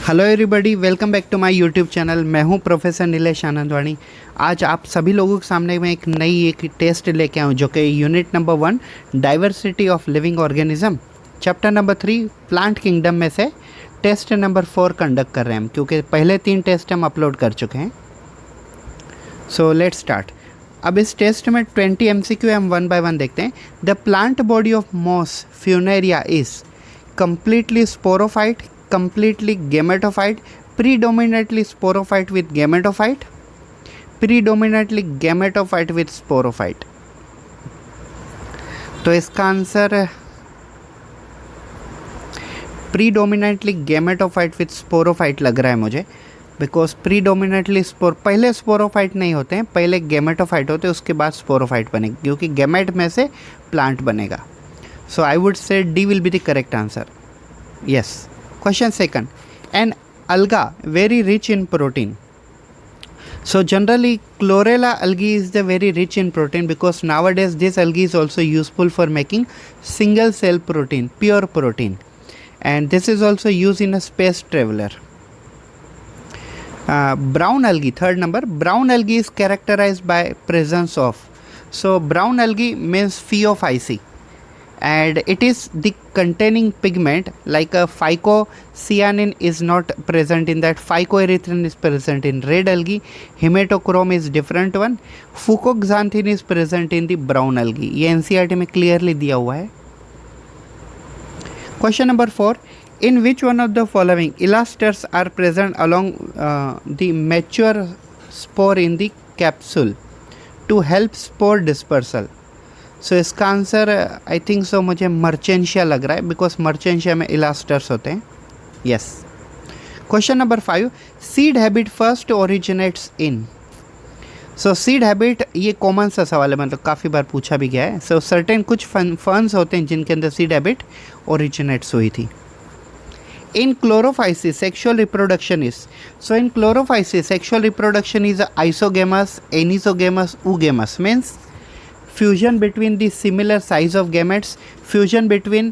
Hello everybody, welcome back to my YouTube channel. मैं हूं professor Nilesh Anandwani. आज आप सभी लोगों के सामने मैं एक टेस्ट लेके आऊँ जो कि unit number 1 diversity of living organism, chapter number 3 plant kingdom में से टेस्ट नंबर 4 कंडक्ट कर रहे हैं हम, क्योंकि पहले 3 टेस्ट हम अपलोड कर चुके हैं। So let's start. अब इस टेस्ट में 20 MCQ हम 1 by 1 देखते हैं। The plant body of moss Funaria is completely sporophyte, completely gametophyte, predominantly sporophyte with gametophyte, predominantly gametophyte with sporophyte। तो इसका answer predominantly gametophyte with sporophyte लग रहा है मुझे, बिकॉज प्रीडोमिनेंटली पहले स्पोरोफाइट नहीं होते हैं, पहले गैमेटोफाइट होते हैं, उसके बाद स्पोरोफाइट बनेगी, क्योंकि गैमेट में से प्लांट बनेगा। So I would say D will be the correct answer. Yes. Question second. An alga very rich in protein. So generally chlorella algae is the very rich in protein, because nowadays this algae is also useful for making single cell protein, pure protein, and this is also used in a space traveler. Brown algae, third number. Brown algae is characterized by presence of. So brown algae means phaeophyce, and it is the containing pigment like a phycocyanin is not present in that, phycoerythrin is present in red algae, hematochrome is different one, fucoxanthin is present in the brown algae। ये NCERT में clearly दिया हुआ है। Question number 4, in which one of the following elasters are present along the mature spore in the capsule to help spore dispersal? सो इसका answer I think सो मुझे मर्चेंशिया लग रहा है, बिकॉज मर्चेंशिया में इलास्टर्स होते हैं। Yes. Question number 5, seed habit first originates इन। सो seed habit ये common सा सवाल है, मतलब काफ़ी बार पूछा भी गया है। सो सर्टेन कुछ फर्न्स होते हैं जिनके अंदर सीड हैबिट ओरिजिनेट्स हुई थी। In Chlorophyceae sexual reproduction is. So in Chlorophyceae sexual reproduction is isogamous, anisogamous, oogamous. Means fusion between the similar size of gametes, fusion between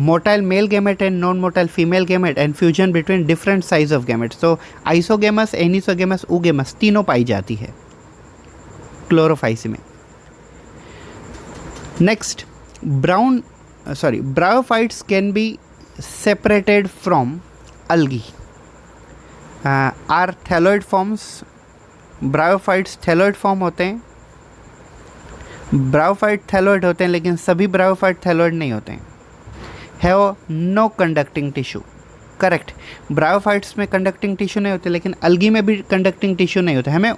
motile male gamete and non-motile female gamete, and fusion between different size of gametes। so isogamous, anisogamous, oogamous तीनों पाई जाती है Chlorophyceae में। Next, bryophytes can be separated from algae are thalloid forms. Bryophytes thalloid form होते हैं, bryophyte thalloid होते हैं, लेकिन सभी ब्रायोफाइट थैलोइड नहीं होते हैं। Have no conducting tissue. Correct, bryophytes में कंडक्टिंग टिश्यू नहीं होते, लेकिन अलगी में भी कंडक्टिंग टिश्यू नहीं होता। हमें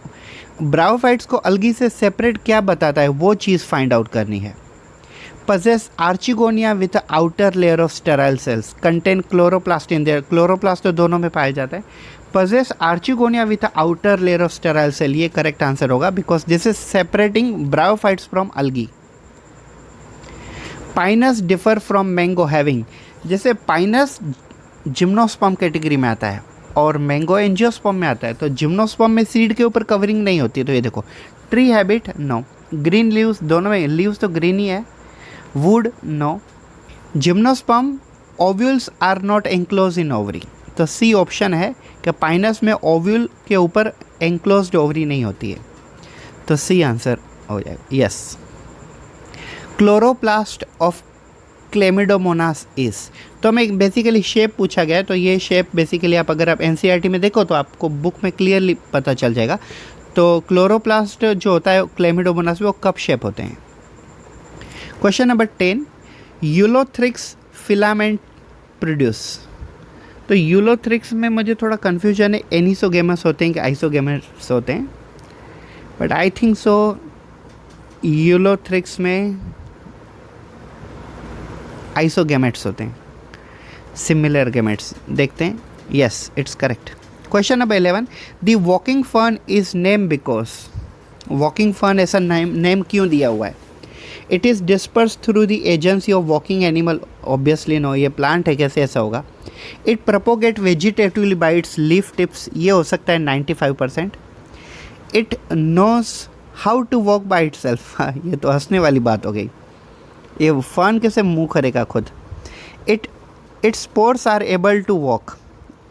ब्रायोफाइट्स को अलगी से सेपरेट क्या बताता है वो चीज़ फाइंड आउट करनी है। possess archigonia with a outer layer of sterile cells, contain chloroplast in there। Chloroplast तो दोनों में पाया जाता है। possess archigonia with a outer layer of sterile cell, ये करेक्ट आंसर होगा, because this is separating bryophytes from algae। Pinus differ from mango having. जैसे Pinus gymnosperm category में आता है और मैंगो एंजियोस्पर्म में आता है, तो जिम्नोस्पर्म में सीड के ऊपर कवरिंग नहीं होती। तो ये देखो, tree habit no, green leaves, दोनों में लीव्स तो ग्रीन ही है। Wood no, gymnosperm ovules are not enclose in ovary. तो सी ऑप्शन है कि पाइनस में ओव्यूल के ऊपर एंक्लोज्ड ओवरी नहीं होती है, तो सी आंसर हो जाएगा। Yes. Chloroplast of Chlamydomonas is. तो हमें बेसिकली शेप पूछा गया है, तो ये शेप बेसिकली आप अगर आप NCERT में देखो तो आपको बुक में क्लियरली पता चल जाएगा। तो क्लोरोप्लास्ट जो होता है क्लेमिडोमोनास में, वो कप शेप होते हैं। Question number 10, Ulothrix filament produce. तो यूलोथ्रिक्स में मुझे थोड़ा कन्फ्यूजन है, एनिसोगेमस होते हैं कि आइसोगेमस होते हैं, but I think so Ulothrix में आइसोगेमेट्स होते हैं, सिमिलर गेमेट्स। देखते हैं। Yes, it's correct. Question number 11, the walking fern is name because. Walking fern ऐसा नेम क्यों दिया हुआ है? It is disperse through the agency of walking animal. Obviously no, ये प्लांट है, कैसे ऐसा होगा? It propagate vegetatively by its leaf tips, ये हो सकता है 95%। It knows how to walk by it self, ये तो हंसने वाली बात हो गई, ये फर्न कैसे मुँह करेगा खुद। Its spores are able to walk,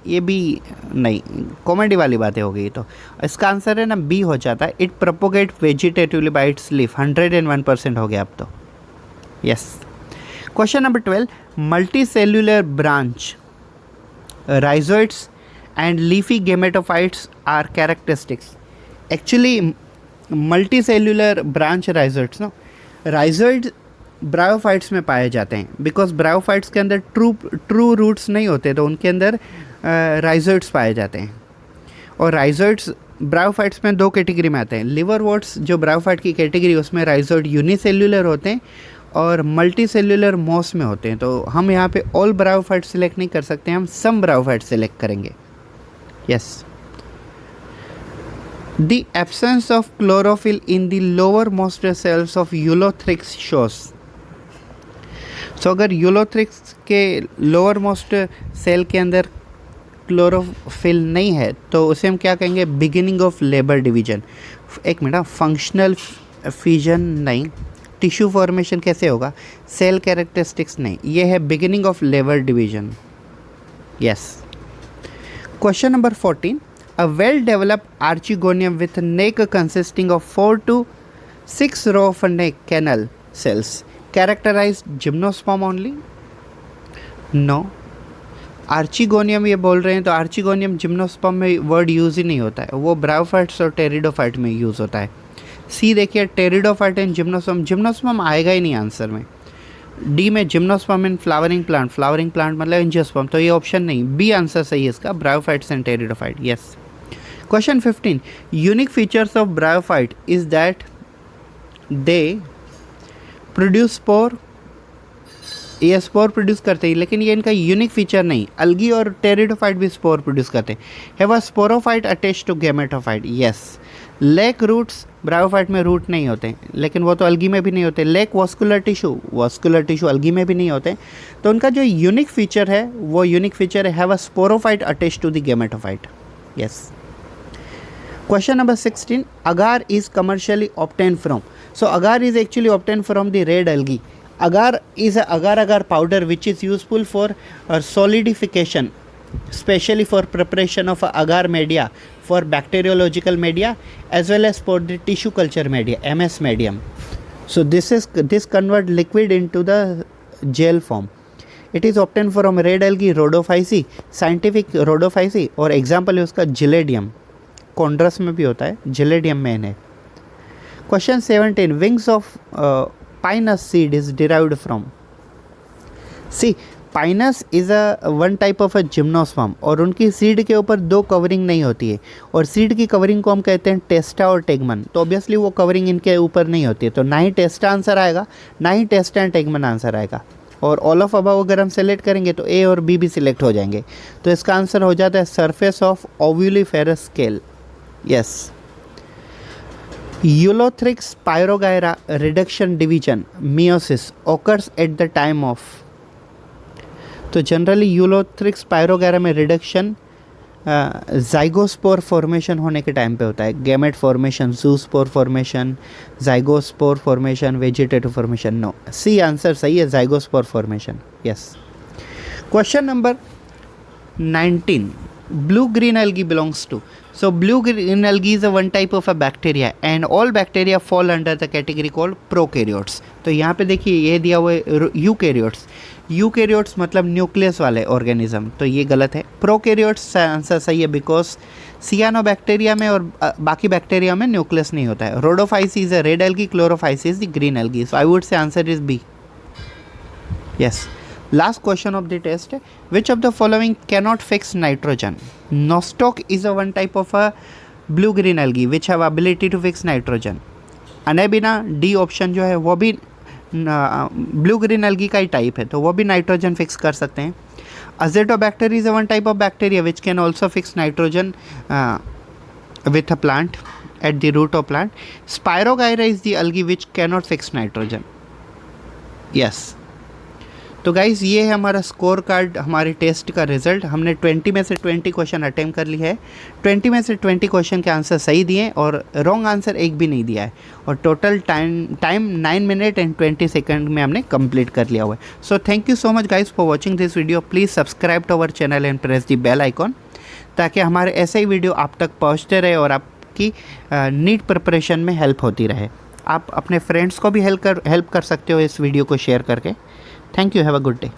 ये भी नहीं, कॉमेडी वाली बातें हो गई। तो इसका आंसर है ना बी हो जाता है, it propagate vegetatively bye it's leaf. 101% हो गया अब तो। Yes. Question number 12, multi cellular branch rhizoids and leafy gametophytes are characteristics. Actually multicellular branch rhizoids, no, rhizoids bryophytes में पाए जाते हैं, बिकॉज ब्रायोफाइट्स के अंदर ट्रू रूट्स नहीं होते, तो उनके अंदर राइजोइड्स पाए जाते हैं। और राइजोइड्स ब्रायोफाइट्स में दो कैटेगरी में आते हैं। लिवरवॉर्ट्स जो ब्रायोफाइट की कैटेगरी, उसमें राइजोइड यूनिसेल्युलर होते हैं और मल्टी सेल्युलर मॉस में होते हैं। तो हम यहाँ पे ऑल ब्रायोफाइट सिलेक्ट नहीं कर सकते, हम सम ब्रायोफाइट सिलेक्ट करेंगे। Yes. The absence of chlorophyll in the lower most cells of Ulothrix shows. सो अगर यूलोथ्रिक्स के लोअर मोस्ट सेल के अंदर क्लोरोफिल नहीं है तो उसे हम क्या कहेंगे, बिगिनिंग ऑफ लेबर डिवीजन। एक मिनट, फंक्शनल फिजन नहीं, टिश्यू फॉर्मेशन कैसे होगा, सेल कैरेक्टरिस्टिक्स नहीं, ये है beginning of labour division. Yes. Question number 14, a well developed archegonium with neck consisting of 4 to 6 row of neck canal cells characterised gymnosperm only. No, archegonium ये बोल रहे हैं तो आर्चिगोनियम जिम्नोस्पर्म में वर्ड यूज़ ही नहीं होता है, वो ब्रायोफाइट्स और टेरिडोफाइट में यूज़ होता है। सी देखिए, टेरिडोफाइट एंड जिम्नोस्पर्म, जिम्नोस्पर्म आएगा ही नहीं आंसर में। डी में जिम्नोस्पर्म इन फ्लावरिंग प्लांट मतलब एंजियोस्पर्म, तो ये ऑप्शन नहीं, बी आंसर सही है इसका, bryophytes and pteridophyte. Yes. Question 15, unique features of bryophyte is that they produce spore. ये स्पोर प्रोड्यूस करते हैं, लेकिन ये इनका यूनिक फीचर नहीं। अलगी और टेरिडोफाइट भी स्पोर प्रोड्यूस करते हैं। Have a sporophyte attach to gametophyte. Yes. Lack roots, bryophyte में रूट नहीं होते, लेकिन वो तो अलगी में भी नहीं होते। लेक वास्कुलर टिश्यू अलगी में भी नहीं होते। तो उनका जो यूनिक फीचर है वो यूनिक फीचर है have a sporophyte attach to the gametophyte. Yes. Question number 16, agar is commercially obtained from. So agar is actually obtained from the red algae. Agar is a agar-agar powder which is useful for solidification, especially for preparation of agar media for bacteriological media as well as for the tissue culture media, MS medium. So this convert liquid into the gel form. It is obtained from red algae Rhodophyceae, scientific Rhodophyceae, और example है उसका gelidium, कॉन्ड्रस में भी होता है, Gelidium main है। Question 17, wings of Pinus seed is derived from. C, Pinus is a one type of a gymnosperm, और उनकी सीड के ऊपर दो कवरिंग नहीं होती है, और सीड की कवरिंग को हम कहते हैं टेस्टा और टेगमन। तो ऑब्वियसली वो कवरिंग इनके ऊपर नहीं होती है, तो ना ही टेस्टा आंसर आएगा, ना ही टेस्टा एंड टेगमन आंसर आएगा। और ऑल ऑफ अबव अगर हम सेलेक्ट करेंगे तो ए और बी भी सिलेक्ट हो जाएंगे। तो इसका आंसर हो जाता है surface of ovuliferous scale. Yes. Eulothrix pyrogyra reduction division meiosis occurs at the time of. तो जनरली यूलोथ्रिक्स पायरोगैरा में रिडक्शन जाइगोस्पोर फॉर्मेशन होने के टाइम पे होता है। Gamete formation, zoospore formation, zygospore formation, vegetative formation. No, C answer सही है, zygospore formation. Yes. Question number 19, blue green algae belongs to. So blue green algae is a one type of a bacteria and all bacteria fall under the category called prokaryotes. तो यहाँ पे देखिए ये दिया हुआ है यूकैरियोट्स। यूकैरियोट्स मतलब nucleus वाले ऑर्गेनिज्म, तो ये गलत है। प्रोकैरियोट्स आंसर सही है, बिकॉज सियानोबैक्टीरिया में और बाकी बैक्टीरिया में न्यूक्लियस नहीं होता है। Rhodophyceae is a red algae, Chlorophyceae is the green algae. So I would say answer is B. Yes. Last question of the test, which of the following cannot fix nitrogen? Nostoc is a one type of a blue green algae which have ability to fix nitrogen. Anaebina, D option जो है वो भी blue green algae का ही type है, तो वो भी nitrogen fix कर सकते हैं। Azotobacter is a one type of bacteria which can also fix nitrogen with a plant at the root of plant. Spirogyra is the algae which cannot fix nitrogen. Yes. तो guys ये है हमारा score card, हमारे test का result. हमने 20 में से 20 question attempt कर लिए है। 20 में से 20 क्वेश्चन के आंसर सही दिए और रॉन्ग आंसर एक भी नहीं दिया है, और total time 9 minute and 20 second में हमने कंप्लीट कर लिया हुआ है। So thank you so much guys for watching this video. Please subscribe to our channel and press the bell icon. ताकि हमारे ऐसे ही वीडियो आप तक पहुंचते रहे और आपकी नीट प्रिपरेशन में हेल्प होती रहे। आप अपने फ्रेंड्स को भी हेल्प कर सकते हो इस वीडियो को शेयर करके। Thank you, have a good day.